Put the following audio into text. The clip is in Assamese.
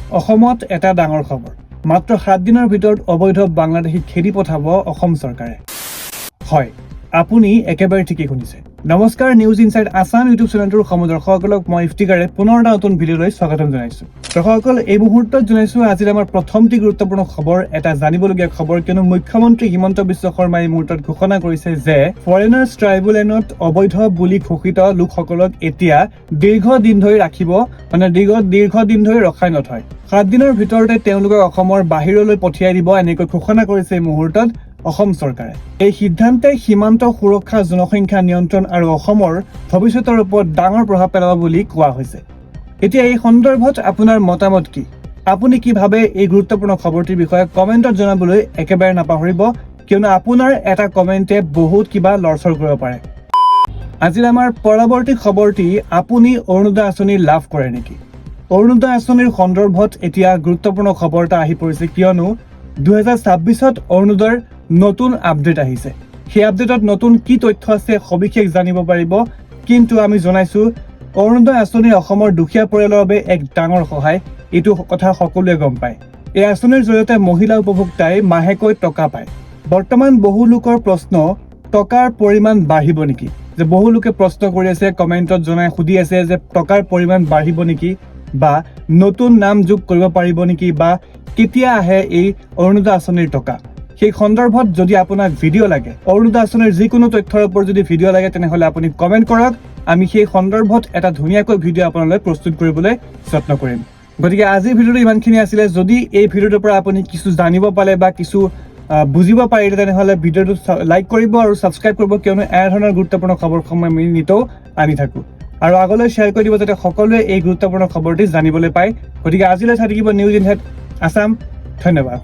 অসমত এটা ডাঙৰ খবৰ মাত্ৰ 7 দিনৰ ভিতৰত অবৈধ বাংলাদেশী খেদি পঠাব অসম চৰকাৰে হয় আপুনি একেবাৰে ঠিকই শুনিছে নমস্কাৰ নিউজ ইনসাইড আসাম ইউটিউব চেনেলটোৰ সমদৰ্শকসকলক মই ইফতিকাৰে পুনৰ এটা নতুন ভিডিঅ'লৈ স্বাগতম জনাইছো দৰ্শকসকল এই মুহূৰ্তত জনাইছো আজিৰ আমাৰ প্ৰথমটি গুৰুত্বপূৰ্ণ খবৰ এটা জানিবলগীয়া খবৰ কিয়নো মুখ্যমন্ত্ৰী হিমন্ত বিশ্ব শৰ্মাই এই মুহূৰ্তত ঘোষণা কৰিছে যে ফৰেনাৰ্ছ ট্ৰাইব্যুনেলত অবৈধ বুলি ঘোষিত লোকসকলক এতিয়া দীৰ্ঘদিন ধৰি ৰাখিব দীৰ্ঘদিন ধৰি ৰখাই নথয় 7 দিনৰ ভিতৰতে তেওঁলোকক অসমৰ বাহিৰলৈ পঠিয়াই দিব এনেকৈ ঘোষণা কৰিছে এই মুহূৰ্তত অসম চৰকাৰে এই সিদ্ধান্তে সীমান্ত সুৰক্ষা জনসংখ্যা নিয়ন্ত্ৰণ আৰু অসমৰ ভৱিষ্যতৰ ওপৰত ডাঙৰ প্ৰভাৱ পেলাব বুলি কোৱা হৈছে এতিয়া এই সন্দৰ্ভত আপোনাৰ মতামত কি আপুনি কি ভাবে এই গুৰুত্বপূৰ্ণ খবৰটিৰ বিষয়ে কমেন্টত জনাবলৈ একেবাৰে নাপাহৰিব কিয়নো আপোনাৰ এটা কমেন্টে বহুত কিবা লৰচৰ কৰিব পাৰে আজিৰ আমাৰ পৰৱৰ্তী খবৰটি আপুনি অৰুণোদয় আঁচনি লাভ কৰে নেকি অৰুণোদয় আঁচনিৰ সন্দৰ্ভত এতিয়া গুৰুত্বপূৰ্ণ খবৰ এটা আহি পৰিছে কিয়নো 2026ত অৰুণোদয়ৰ নতুন আপডেট আহিছে সেই আপডেটত নতুন কি তথ্য আছে সবিশেষ জানিব পাৰিব কিন্তু আমি জনাইছো অৰুণোদয় আঁচনি অসমৰ দুখীয়া পৰিয়ালৰ বাবে এক ডাঙৰ সহায় এইটো কথা সকলোৱে গম পায় এই আঁচনিৰ জৰিয়তে মহিলা উপভোক্তাই মাহেকৈ টকা পায় বৰ্তমান বহু লোকৰ প্ৰশ্ন টকাৰ পৰিমাণ বাঢ়িব নেকি যে বহু লোকে প্ৰশ্ন কৰি আছে কমেন্টত জনাই সুধি আছে যে টকাৰ পৰিমাণ বাঢ়িব নেকি বা নতুন নাম যোগ কৰিব পাৰিব নেকি বা কেতিয়া আহে এই অৰুণোদয় আঁচনিৰ টকা সেই সন্দৰ্ভত যদি আপোনাক ভিডিঅ' লাগে অৰুণোদয় আঁচনিৰ যিকোনো তথ্যৰ ওপৰত যদি ভিডিঅ' লাগে তেনেহ'লে আপুনি কমেন্ট কৰক আমি সেই সন্দৰ্ভত এটা ধুনীয়াকৈ ভিডিঅ' আপোনালৈ প্ৰস্তুত কৰিবলৈ যত্ন কৰিম গতিকে আজিৰ ভিডিঅ'টো ইমানখিনি আছিলে যদি এই ভিডিঅ'টোৰ পৰা আপুনি কিছু জানিব পালে বা কিছু বুজিব পাৰিলে তেনেহ'লে ভিডিঅ'টো লাইক কৰিব আৰু ছাবস্ক্ৰাইব কৰিব কিয়নো এনে ধৰণৰ গুৰুত্বপূৰ্ণ খবৰসমূহ আমি নিতৌ আনি থাকোঁ আৰু আগলৈ শ্বেয়াৰ কৰি দিব যাতে সকলোৱে এই গুৰুত্বপূৰ্ণ খবৰটি জানিবলৈ পায় গতিকে আজিলৈ চাই থাকিব নিউজ ইনসাইড আসাম ধন্যবাদ